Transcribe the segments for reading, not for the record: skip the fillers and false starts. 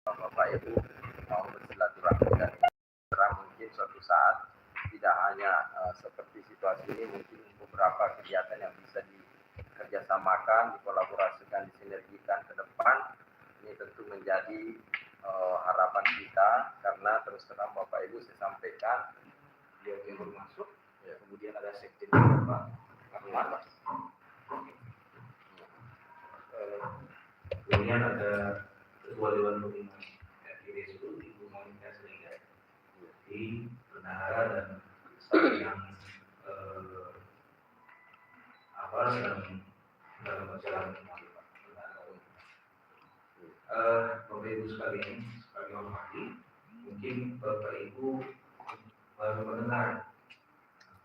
Bapak Ibu mau bersilaturahmi dan mungkin suatu saat tidak hanya seperti situasi ini, mungkin beberapa kegiatan yang bisa dikerjasamakan, dikolaborasikan, disinergikan ke depan. Ini tentu menjadi harapan kita, karena terus terang Bapak Ibu saya sampaikan dia yang baru masuk, ya, kemudian ada sekjen Pak Ahmad, kemudian ada ketua dewan pembina FIB itu Ibu Monika Seliga, di bendahara dan staf yang sedang dalam perjalanan Bapak Ibu sekalian, sekali hormati, mungkin Bapak Ibu baru mendengar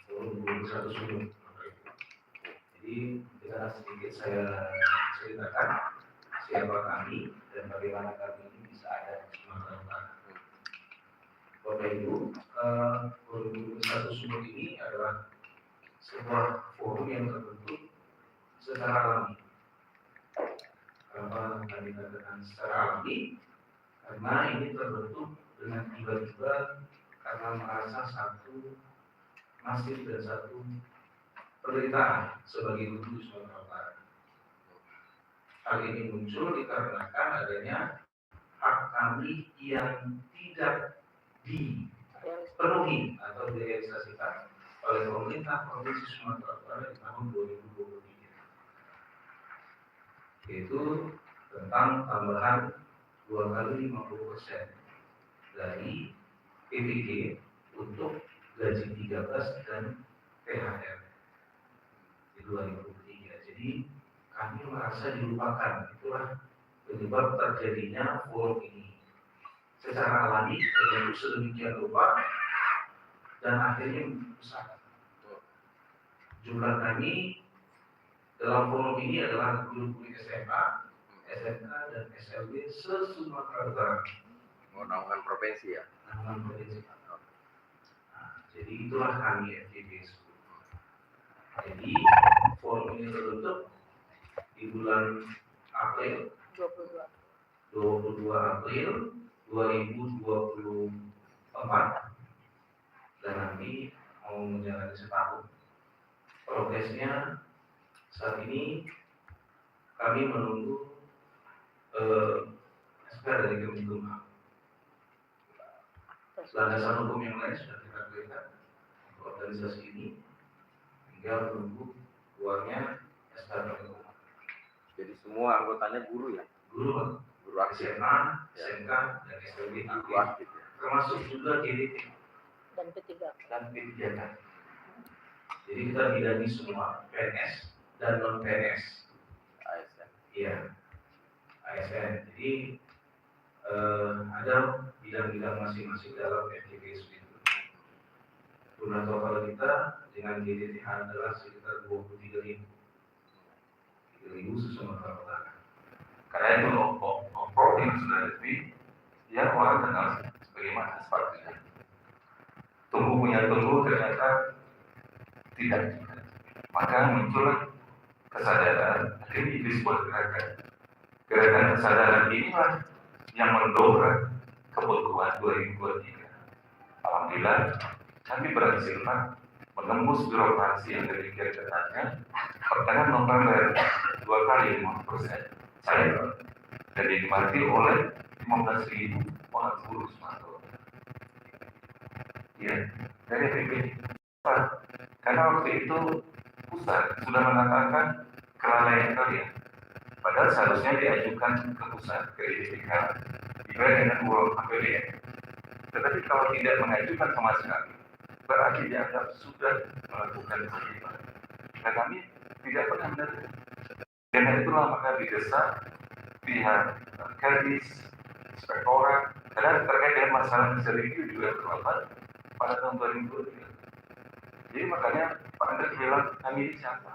forum satu sudut. Jadi bisa sedikit saya ceritakan siapa kami dan bagaimana kami ini bisa ada di Sumatera Utara. Bapak Ibu, forum satu sudut ini adalah sebuah forum yang terbentuk secara alami. Kenapa kami katakan secara alami? Karena ini terbentuk dengan tiba-tiba karena merasa satu nasib dan satu penderitaan sebagai guru di Sumatera Utara. Hal ini muncul dikarenakan adanya hak kami yang tidak dipenuhi atau direalisasikan oleh pemerintah Provinsi Sumatera Utara di tahun 2023, yaitu tentang tambahan 2 kali 50% dari PPG untuk gaji 13 dan THR di 2023. Jadi kami merasa dilupakan. Itulah penyebab terjadinya forum ini secara alami terbentuk sedemikian rupa dan akhirnya besar. Jumlah kami dalam forum ini adalah guru-guru SMA, SMK dan SLB se-Sumatera Utara. Naungan provinsi ya? Naungan provinsi. Jadi itulah kami FIB. Jadi forum ini terbentuk di bulan April 22 April 2024 dan nanti mau menjalani setahun. Progresnya saat ini kami menunggu SK dari Kemenkumham. Landasan hukum yang lain sudah kita berikan untuk organisasi ini, tinggal menunggu keluarnya SK Kemenkumham. Jadi semua anggotanya guru ya? Guru SMA, SMK, dan SLB aktif, termasuk juga GDT dan P3K. Jadi kita bidangi semua PNS dan non PNS. ASN. Iya, ASN. Jadi ada bidang-bidang masing-masing dalam FIB itu. Jumlah total kita dengan GDT adalah sekitar 23.000 se-Sumatera Utara. Karena itu off-road yang sudah resmi, dia orang kenal sebagai mana sepatunya. Tunggu punya tunggu ternyata tidak. Maka muncullah kesadaran, akhirnya disebut gerakan. Gerakan kesadaran inilah yang mendobrak kebuntuan 2023. Alhamdulillah, kami berhasil menembus birokrasi yang demikian ketatnya. Pertengahan November 2 kali 50%. Saya dan dinikmati oleh 15.000 orang guru Sumatera. Ya, dari FIB. Karena waktu itu pusat sudah mengatakan kelalaian kalian. Padahal seharusnya diajukan ke pusat, ke IDPK, dibayar dengan uang APBN. Tetapi kalau tidak mengajukan sama sekali, berarti dianggap sudah melakukan kewajiban. Dan kami tidak pernah menerima. Karena itulah maka didesak pihak Kadis, Inspektorat, karena terkait dengan masalah review juga terlambat pada tahun 2023. Jadi makanya Pak Andres bilang, kami ini siapa?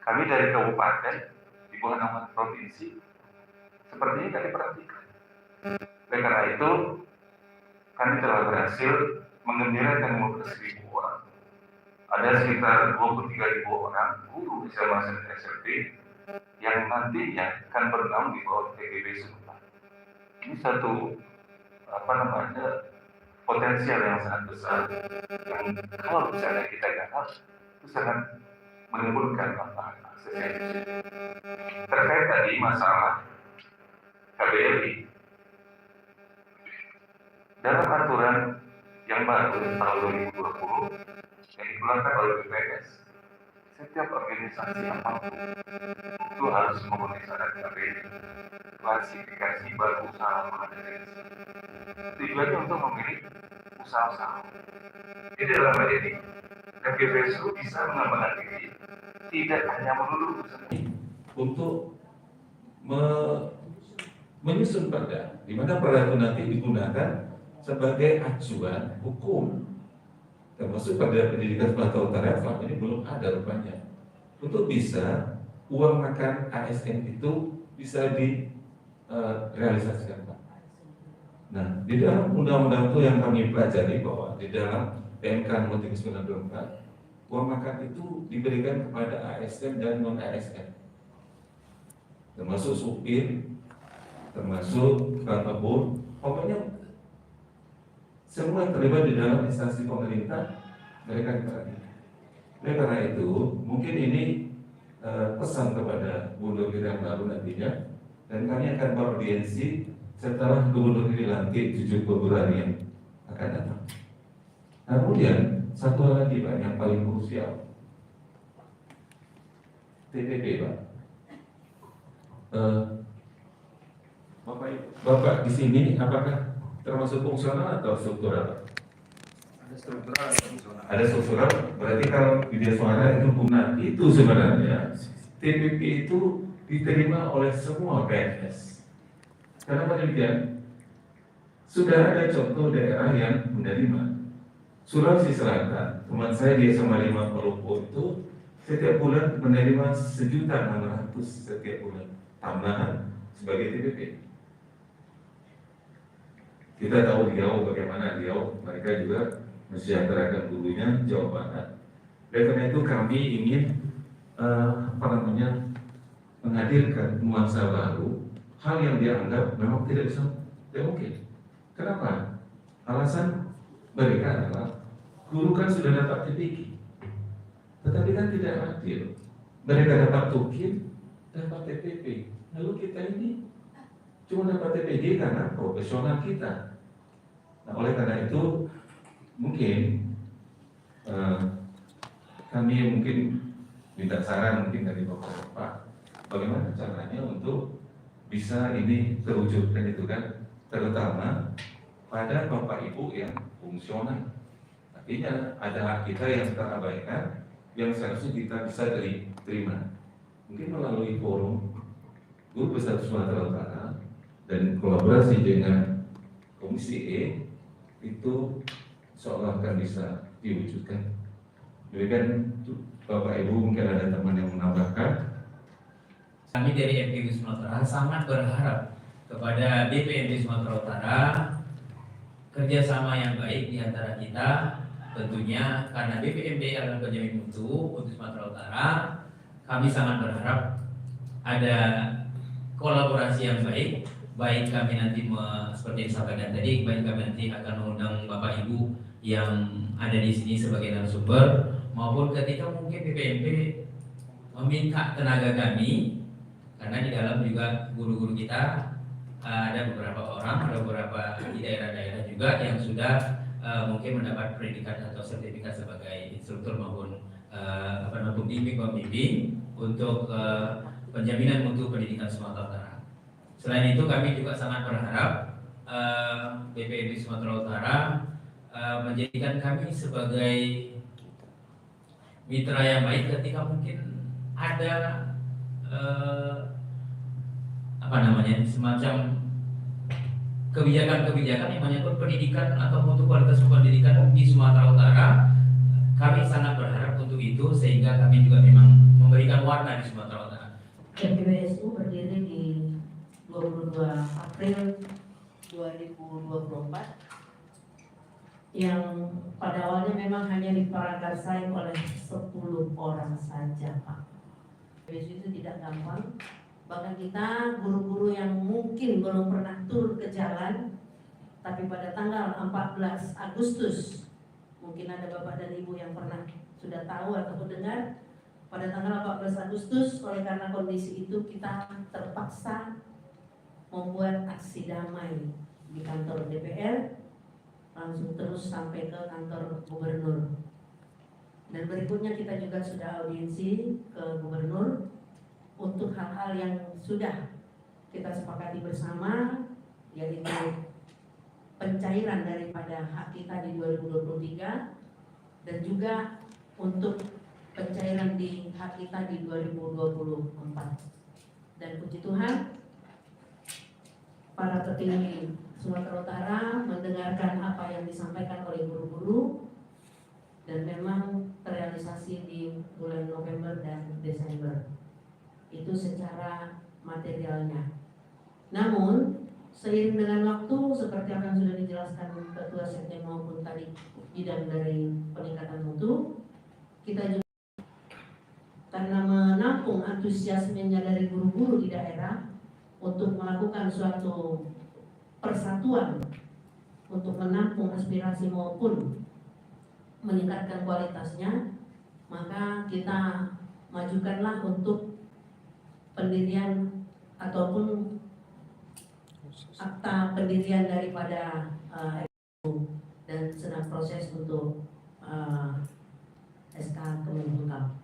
Kami dari kabupaten, di bawah naungan provinsi, sepertinya tidak diperhatikan. Dan karena itu, kami telah berhasil menggembirakan 15.000 orang. Ada sekitar 23.000 orang guru SMA dan SMP yang nantinya akan bernaung di bawah TGB Sumatera. ini satu potensial yang sangat besar yang kalau misalnya kita gagal itu sangat menimbulkan akses yang terkait tadi masalah KBLI dalam aturan yang baru tahun 2020 yang dikeluarkan oleh BPS, setiap organisasi yang mampu itu harus memenuhi syarat KBLI, klasifikasi baru usaha mengenai tujuannya untuk memilih usaha-usaha. Jadi dalam hal ini, KPBSU bisa mengembangkan diri tidak hanya melulu untuk menyusun perda, di mana perda itu nanti digunakan sebagai acuan hukum, termasuk perda pendidikan Sumatera Utara selama ini belum ada rupanya, untuk bisa uang makan ASN itu bisa direalisasikan. Nah, di dalam undang-undang itu yang kami pelajari bahwa di dalam PMK nomor 394 uang makan itu diberikan kepada ASN dan non ASN, termasuk supir, termasuk kebun, pokoknya semua yang terlibat di dalam instansi pemerintah mereka diperhatikan. Oleh karena itu, mungkin ini pesan kepada Gubernur yang baru nantinya, dan kami akan beraudiensi setelah Gubernur ini dilantik 7 Februari yang akan datang. Kemudian satu hal lagi Pak yang paling krusial, TPP Pak. Bapak di sini apakah termasuk fungsional atau struktural? Ada struktural, ada fungsional. Ada struktural, berarti kalau video suara itu guna itu sebenarnya TPP itu diterima oleh semua PNS. Kenapa demikian? Sudah ada contoh daerah yang menerima. Sulawesi Selatan, teman saya di SMA 5 Maluku itu setiap bulan menerima 1.600.000 setiap bulan tambahan sebagai TPP. Kita tahu di Riau bagaimana Riau, mereka juga mensejahterakan gurunya Jawa Barat. Oleh karena itu kami ingin menghadirkan nuansa baru, hal yang dianggap memang tidak mungkin. Kenapa? Alasan mereka adalah guru kan sudah dapat TPK, tetapi kan tidak adil. Mereka dapat tukin, dapat TPP. Lalu kita ini cuma dapat TPG karena profesional kita. Nah, oleh karena itu mungkin kami mungkin minta saran mungkin dari Bapak, bagaimana caranya untuk bisa ini terwujudkan itu kan, terutama pada Bapak Ibu yang fungsional. Artinya ada hak kita yang terabaikan, yang seharusnya kita bisa terima. Mungkin melalui forum Guru Besar Sumatera Utara dan kolaborasi dengan Komisi E itu seolah akan bisa diwujudkan. Demikian Bapak Ibu, mungkin ada teman yang menambahkan. Kami dari FPIB Sumatera sangat berharap kepada BPMP Sumatera Utara kerjasama yang baik di antara kita, tentunya karena BPMP adalah penjamin mutu untuk Sumatera Utara. Kami sangat berharap ada kolaborasi yang baik kami nanti seperti yang disampaikan tadi, baik kami nanti akan mengundang Bapak Ibu yang ada di sini sebagai narasumber, maupun ketika mungkin BPMP meminta tenaga kami, karena di dalam juga guru-guru kita ada beberapa orang, ada beberapa di daerah-daerah juga yang sudah mungkin mendapat pendidikan atau sertifikat sebagai instruktur maupun pembimbing untuk penjaminan mutu pendidikan Sumatera Utara. Selain itu kami juga sangat berharap BPMP Sumatera Utara menjadikan kami sebagai mitra yang baik ketika mungkin ada semacam kebijakan-kebijakan yang menyangkut pendidikan atau mutu kualitas pendidikan di Sumatera Utara. Kami sangat berharap untuk itu sehingga kami juga memang memberikan warna di Sumatera Utara. KPBSU berdiri di 22 April 2024 yang pada awalnya memang hanya diperakarsai oleh 10 orang saja Pak. KPBSU itu tidak gampang Bahkan kita guru-guru yang mungkin belum pernah turun ke jalan, tapi pada tanggal 14 Agustus, mungkin ada Bapak dan Ibu yang pernah sudah tahu atau dengar, pada tanggal 14 Agustus oleh karena kondisi itu kita terpaksa membuat aksi damai di kantor DPR, langsung terus sampai ke kantor gubernur. Dan berikutnya kita juga sudah audiensi ke gubernur untuk hal-hal yang sudah kita sepakati bersama, yaitu pencairan daripada hak kita di 2023 dan juga untuk pencairan di hak kita di 2024. Dan puji Tuhan, para petinggi Sumatera Utara mendengarkan apa yang disampaikan oleh guru-guru dan memang terrealisasi di bulan November dan Desember. Itu secara materialnya. Namun seiring dengan waktu, seperti apa yang sudah dijelaskan Ketua Sekjen maupun tadi bidang dari peningkatan mutu, kita juga karena menampung antusiasmenya dari guru-guru di daerah untuk melakukan suatu persatuan untuk menampung aspirasi maupun meningkatkan kualitasnya, maka kita majukanlah untuk pendirian ataupun akta pendirian daripada dan sedang proses untuk SK Kemenkumham.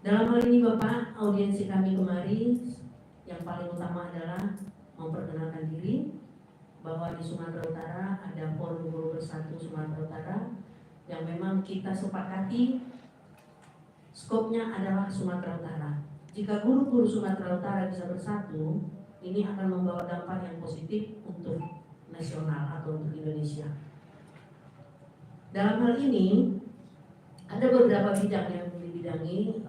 Dalam hal ini Bapak, audiensi kami kemari yang paling utama adalah memperkenalkan diri bahwa di Sumatera Utara ada Forum Guru Bersatu Sumatera Utara yang memang kita sepakati skopnya adalah Sumatera Utara. Jika guru-guru Sumatera Utara bisa bersatu, ini akan membawa dampak yang positif untuk nasional atau untuk Indonesia. Dalam hal ini ada beberapa bidang yang dibidangi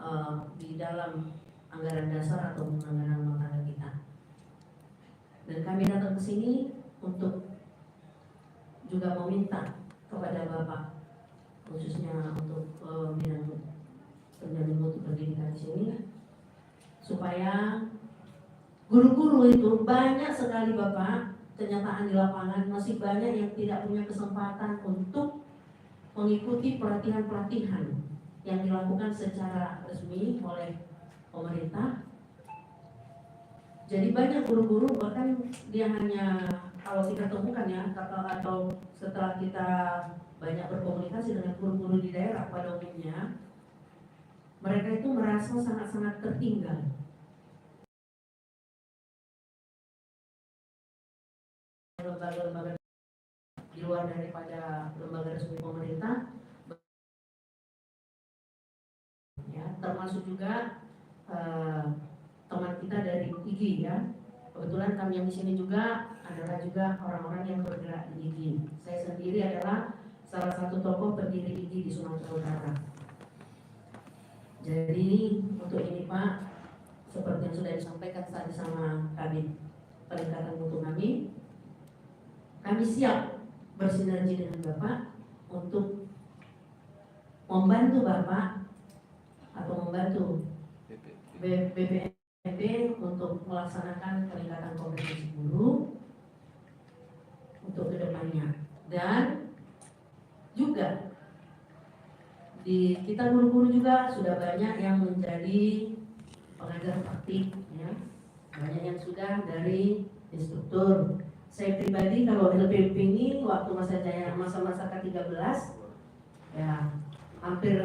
di dalam anggaran dasar atau anggaran rumah tangga kita. Dan kami datang ke sini untuk juga meminta kepada Bapak, khususnya untuk bidang penjamin mutu pendidikan di sini, supaya guru-guru itu banyak sekali Bapak, kenyataan di lapangan masih banyak yang tidak punya kesempatan untuk mengikuti pelatihan-pelatihan yang dilakukan secara resmi oleh pemerintah. Jadi banyak guru-guru bahkan dia hanya, kalau kita temukan ya, atau setelah kita banyak berkomunikasi dengan guru-guru di daerah pada umumnya, mereka itu merasa sangat-sangat tertinggal. Lembaga-lembaga di luar daripada lembaga resmi pemerintah, ya, termasuk juga teman kita dari IGI ya. Kebetulan kami yang di sini juga adalah juga orang-orang yang bergerak di IGI. Saya sendiri adalah salah satu tokoh pendiri IGI di Sumatera Utara. Jadi untuk ini Pak, seperti yang sudah disampaikan tadi sama Kabid Peningkatan Mutu kami siap bersinergi dengan Bapak untuk membantu Bapak atau membantu BPNP untuk melaksanakan peningkatan kompetensi guru untuk kedepannya. Dan juga di kita guru-guru juga sudah banyak yang menjadi pengajar praktik ya. Banyak yang sudah dari instruktur. Saya pribadi kalau LPP ini waktu masa-masa ke-13 ya, hampir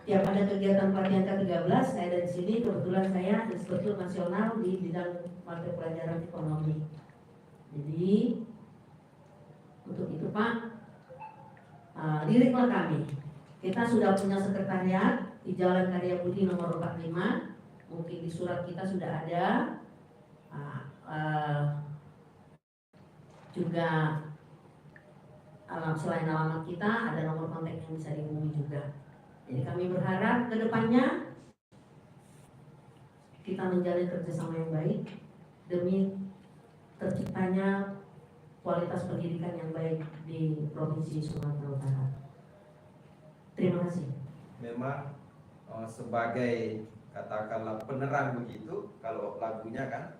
tiap ada kegiatan pelatihan ke-13 saya ada di sini. Kebetulan saya instruktur nasional di bidang mata pelajaran ekonomi. Jadi untuk itu Pak, diriklah kami. Kita sudah punya sekretariat di Jalan Karya Budi nomor 45. Mungkin di surat kita sudah ada. Juga selain alamat kita ada nomor kontak yang bisa dihubungi juga. Jadi kami berharap ke depannya kita menjalin kerjasama yang baik demi terciptanya kualitas pendidikan yang baik di Provinsi Sumatera Utara. Terima kasih. Memang sebagai katakanlah penerang begitu, kalau lagunya kan,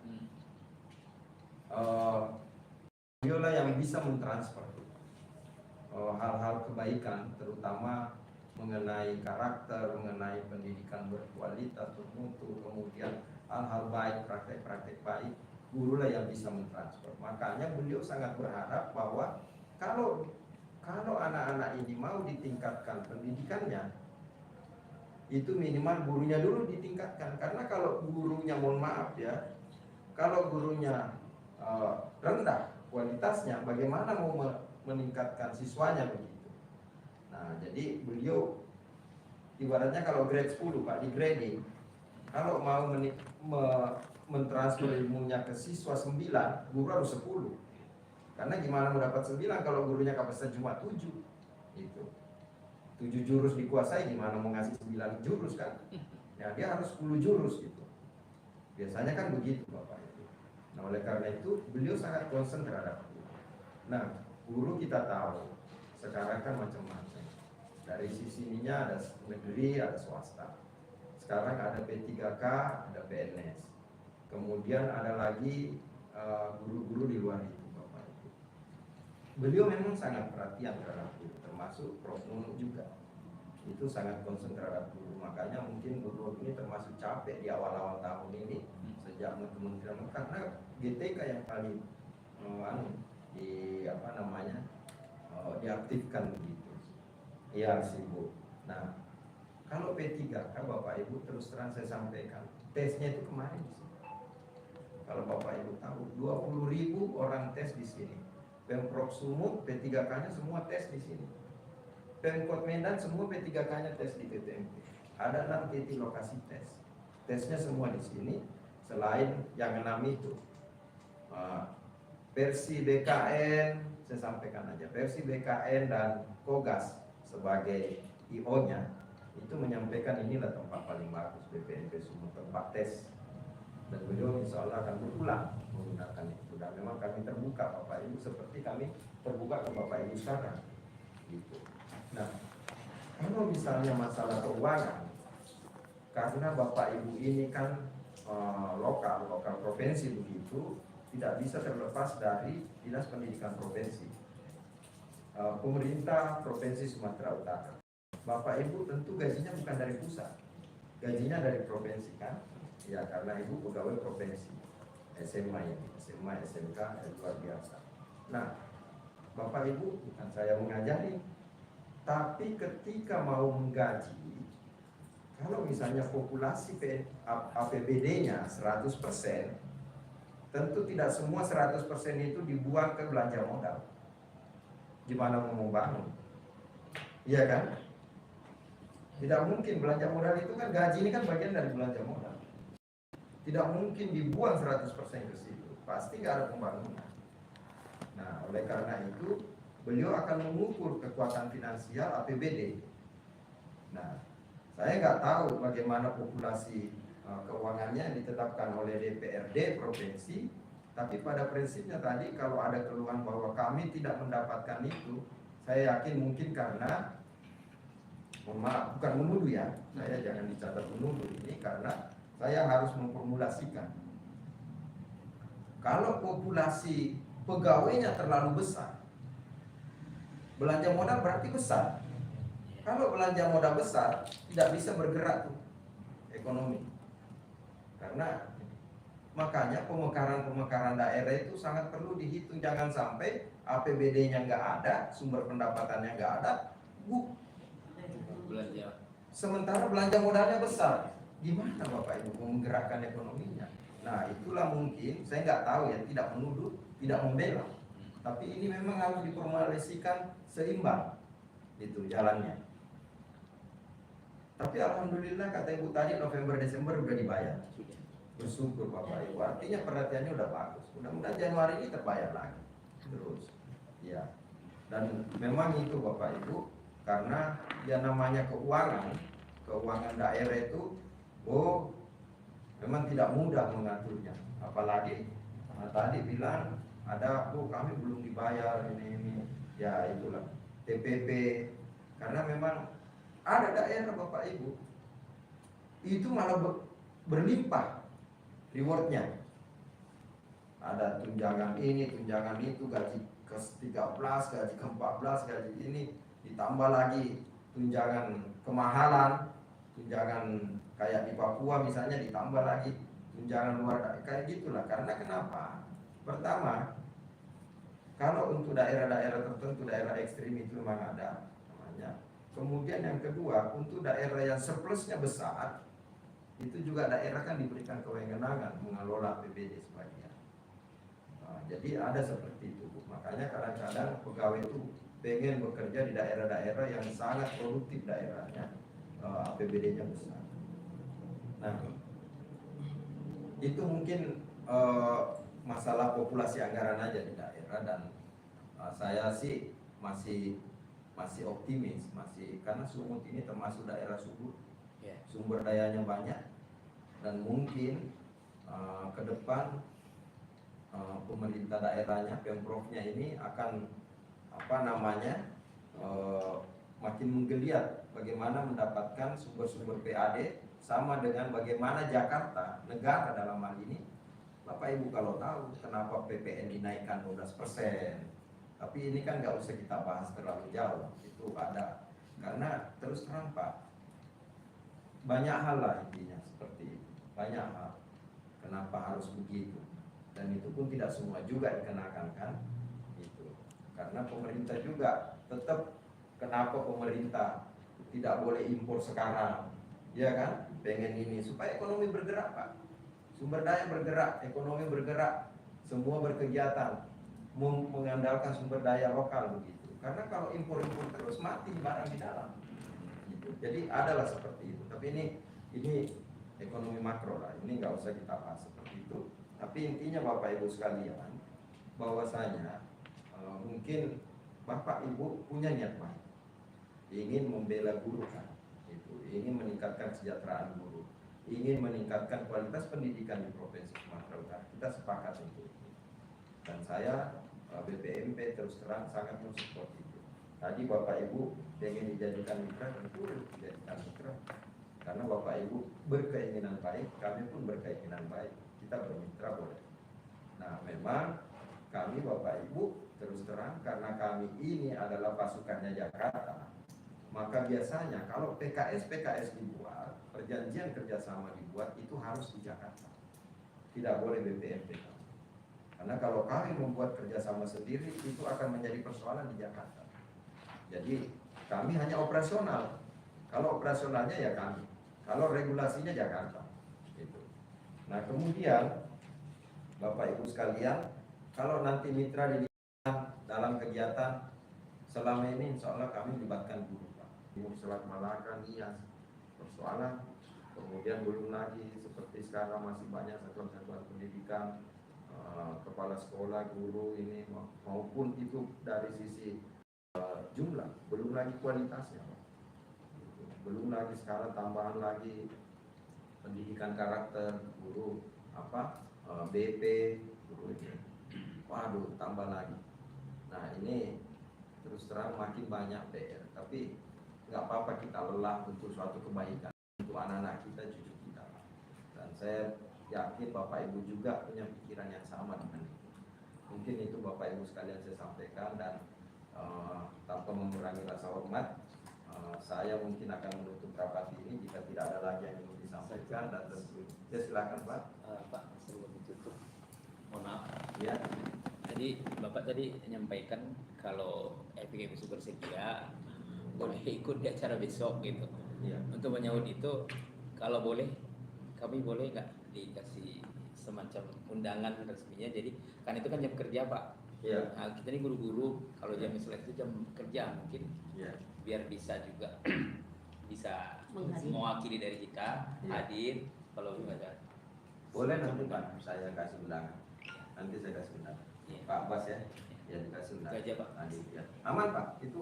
beliau lah yang bisa mentransfer hal-hal kebaikan, terutama mengenai karakter, mengenai pendidikan berkualitas, bermutu, kemudian hal-hal baik, praktek-praktek baik, guru lah yang bisa mentransfer. Makanya beliau sangat berharap bahwa kalau anak-anak ini mau ditingkatkan pendidikannya, itu minimal gurunya dulu ditingkatkan. Karena kalau gurunya, mohon maaf ya, kalau gurunya rendah kualitasnya, bagaimana mau meningkatkan siswanya begitu. Nah, jadi beliau ibaratnya kalau grade 10 Pak, di grading, kalau mau mentransfer ilmunya ke siswa 9, guru harus 10. Karena gimana mau dapat 9 kalau gurunya kapasitas cuma 7. Itu 7 jurus dikuasai, gimana mau ngasih 9 jurus kan? Ya dia harus 10 jurus gitu. Biasanya kan begitu Bapak itu. Nah, oleh karena itu beliau sangat concern terhadap guru. Nah, guru kita tahu sekarang kan macam-macam. Dari sisi ininya ada negeri, ada swasta. Sekarang ada P3K, ada PNS. Kemudian ada lagi guru-guru di luar itu Bapak Ibu. Beliau memang sangat perhatian terhadap guru, termasuk Prof. Nunu juga. Itu sangat concern terhadap guru. Makanya mungkin guru ini termasuk capek di awal-awal tahun ini sejak kementerian, karena GTK yang paling diaktifkan begitu. Iya sibuk. Nah, kalau P3K Bapak Ibu terus terang saya sampaikan, tesnya itu kemarin di sini. Kalau Bapak Ibu tahu, 20.000 orang tes di sini. Pemprov Sumut P3K-nya semua tes di sini. Pemkot Medan semua P3K-nya tes di PTMP. Ada 6 titik lokasi tes. Tesnya semua di sini. Selain yang 6 itu, versi BKN, saya sampaikan aja, versi BKN dan Kogas sebagai IO-nya itu menyampaikan inilah tempat paling bagus BPNP Sumut, tempat tes. Dan beliau insya Allah akan berulang menggunakan itu. Dan memang kami terbuka Bapak Ibu, seperti kami terbuka ke Bapak Ibu sekarang gitu. Nah, kalau misalnya masalah keuangan, karena Bapak Ibu ini kan lokal provinsi begitu, tidak bisa terlepas dari Dinas Pendidikan Provinsi, pemerintah Provinsi Sumatera Utara. Bapak Ibu tentu gajinya bukan dari pusat, gajinya dari provinsi kan? Ya, karena Ibu pegawai provinsi, SMA ini, SMA, SMK, luar biasa. Nah, Bapak Ibu, bukan saya mengajari, tapi ketika mau menggaji, kalau misalnya populasi APBD-nya 100%, tentu tidak semua 100% itu dibuang ke belanja modal. Gimana mau membangun? Iya kan? Tidak mungkin belanja modal itu kan, gaji ini kan bagian dari belanja modal. Tidak mungkin dibuang 100% ke situ. Pasti nggak ada pembangunan. Nah, oleh karena itu beliau akan mengukur kekuatan finansial APBD. Nah, saya nggak tahu bagaimana populasi keuangannya ditetapkan oleh DPRD provinsi, tapi pada prinsipnya tadi kalau ada keluhan bahwa kami tidak mendapatkan itu, saya yakin mungkin karena, mohon maaf, bukan menuduh ya, saya jangan dicatat menuduh ini, karena saya harus memformulasikan. Kalau populasi pegawainya terlalu besar, belanja modal berarti besar. Kalau belanja modal besar, tidak bisa bergerak tuh ekonomi. Karena makanya pemekaran daerah itu sangat perlu dihitung. Jangan sampai APBD-nya nggak ada, sumber pendapatannya nggak ada, Belanja. sementara belanja modalnya besar. Gimana Bapak Ibu menggerakkan ekonominya? Nah, itulah mungkin, saya nggak tahu ya, tidak menuduh, tidak membela. Tapi ini memang harus diformulasikan seimbang itu jalannya. Tapi alhamdulillah kata Ibu tadi November Desember udah dibayar. Bersyukur Bapak Ibu. Artinya perhatiannya udah bagus. Mudah-mudahan Januari ini terbayar lagi. Terus. Ya. Dan memang itu Bapak Ibu, karena ya namanya keuangan daerah itu memang tidak mudah mengaturnya. Apalagi tadi bilang ada kami belum dibayar ini. Ya itulah TPP, karena memang ada daerah Bapak Ibu itu malah berlimpah rewardnya. Ada tunjangan ini, tunjangan itu, gaji ke-13, gaji ke-14, gaji ini, ditambah lagi tunjangan kemahalan, tunjangan kayak di Papua misalnya, ditambah lagi tunjangan luar daerah, kayak gitulah. Karena kenapa? Pertama, kalau untuk daerah-daerah tertentu, daerah ekstrim itu memang ada namanya. Kemudian yang kedua, untuk daerah yang surplusnya besar, itu juga daerah kan diberikan kewenangan mengelola APBD sebagian. Nah, jadi ada seperti itu. Makanya kadang-kadang pegawai itu pengen bekerja di daerah-daerah yang sangat produktif daerahnya, APBD-nya besar. Nah, itu mungkin masalah populasi anggaran aja di daerah, dan saya sih masih optimis, karena Sumut ini termasuk daerah subur, sumber dayanya banyak, dan mungkin ke depan pemerintah daerahnya, pemprovnya ini akan makin menggeliat bagaimana mendapatkan sumber-sumber PAD, sama dengan bagaimana Jakarta, negara dalam hal ini. Bapak Ibu kalau tahu kenapa PPN dinaikkan 12%, tapi ini kan nggak usah kita bahas terlalu jauh, itu ada. Karena terus terang Pak, banyak hal lah intinya seperti itu, banyak hal. Kenapa harus begitu? Dan itu pun tidak semua juga dikenakan kan? Itu karena pemerintah juga tetap, kenapa pemerintah tidak boleh impor sekarang? Ya kan? Pengen ini supaya ekonomi bergerak Pak. Sumber daya bergerak, ekonomi bergerak, semua berkegiatan, mengandalkan sumber daya lokal begitu. Karena kalau impor-impor terus mati barang di dalam. Gitu. Jadi adalah seperti itu. Tapi ini ekonomi makro lah. Ini nggak usah kita bahas seperti itu. Tapi intinya Bapak Ibu sekalian, bahwasanya mungkin Bapak Ibu punya niat baik, ingin membela guru kan, itu, ingin meningkatkan kesejahteraan guru, ingin meningkatkan kualitas pendidikan di Provinsi Sumatera Utara. Kita sepakat untuk itu. Dan saya BPMP terus terang sangat mensupport itu. Tadi Bapak Ibu ingin dijadikan mitra, tentu dijadikan mitra. Karena Bapak Ibu berkeinginan baik, kami pun berkeinginan baik. Kita bermitra boleh. Nah, memang kami Bapak Ibu terus terang, karena kami ini adalah pasukannya Jakarta, maka biasanya kalau PKS dibuat, perjanjian kerjasama dibuat, itu harus di Jakarta, tidak boleh BPMP. Karena kalau kami membuat kerjasama sendiri, itu akan menjadi persoalan di Jakarta. Jadi kami hanya operasional. Kalau operasionalnya ya kami, kalau regulasinya Jakarta. Gitu. Nah kemudian Bapak Ibu sekalian, kalau nanti mitra dilibatkan dalam kegiatan, selama ini insya Allah kami melibatkan guru Pak. Timur Selat Malaka, Nias, persoalan. Kemudian belum lagi seperti sekarang masih banyak satuan-satuan pendidikan, kepala sekolah, guru ini, maupun itu dari sisi jumlah, belum lagi kualitasnya Pak. Belum lagi sekarang tambahan lagi pendidikan karakter, guru BP, guru ini. Waduh, tambah lagi. Nah ini terus terang makin banyak PR, tapi nggak apa-apa kita lelah untuk suatu kebaikan untuk anak-anak kita, cucu kita. Dan saya yakin Bapak Ibu juga punya pikiran yang sama dengan itu. Mungkin itu Bapak Ibu sekalian saya sampaikan, dan tanpa mengurangi rasa hormat, saya mungkin akan menutup rapat ini jika tidak ada lagi yang ingin disampaikan. Dan tentu ya silakan Pak. Pak, sebelum ditutup, mohon maaf. Ya. Jadi Bapak tadi menyampaikan kalau FPG itu bersedia, boleh ikut di acara besok gitu. Ya. Untuk menyambut itu, kalau boleh, kami boleh nggak dikasih semacam undangan resminya? Jadi kan itu kan jam kerja Pak. Ya. Nah, kita ini guru-guru, kalau jam selesai itu jam kerja mungkin, Ya. biar bisa juga bisa Menghadiri. mewakili dari kita, Ya. hadir kalau ada. Boleh nanti Pak, saya kasih undangan. Nanti saya kasih undangan. Ya. Pak Abbas ya, ya dikasih undangan. Itu aja, Pak. Nanti, ya. Aman Pak, itu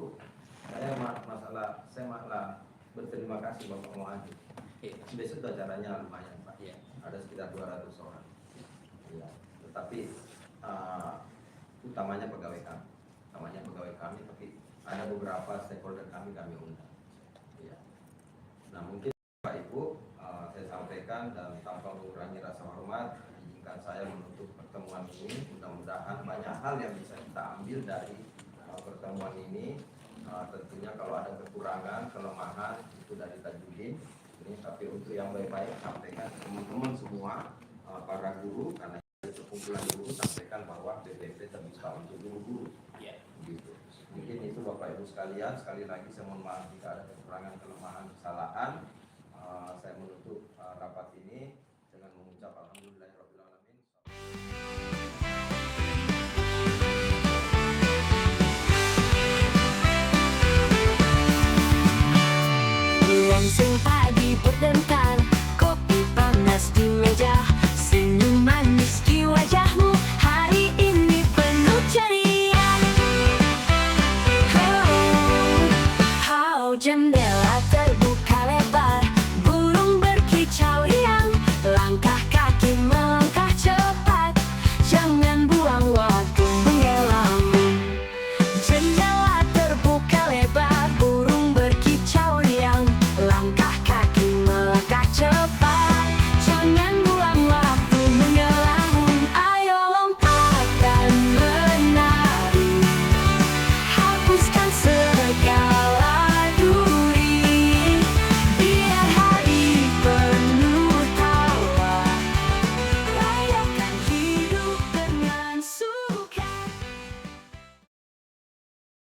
saya malah berterima kasih Bapak mau hadir. Iya. Besok acaranya lumayan Pak. Iya. Ada sekitar 200 orang. Ya. Tetapi utamanya pegawai kami, tapi ada beberapa stakeholder kami undang. Ya. Nah mungkin Pak Ibu saya sampaikan, dan tanpa mengurangi rasa hormat, izinkan saya menutup pertemuan ini. Mudah-mudahan banyak hal yang bisa kita ambil dari pertemuan ini. Tentunya kalau ada kekurangan, kelemahan itu dari Tajudin. Ini tapi untuk yang baik-baik sampaikan teman-teman semua para guru, karena itu kumpulan guru, sampaikan bahwa BPP terbuka untuk guru-guru. Ya. Gitu. Mungkin itu Bapak Ibu sekalian, sekali lagi saya mohon maaf jika ada kekurangan, kelemahan, kesalahan.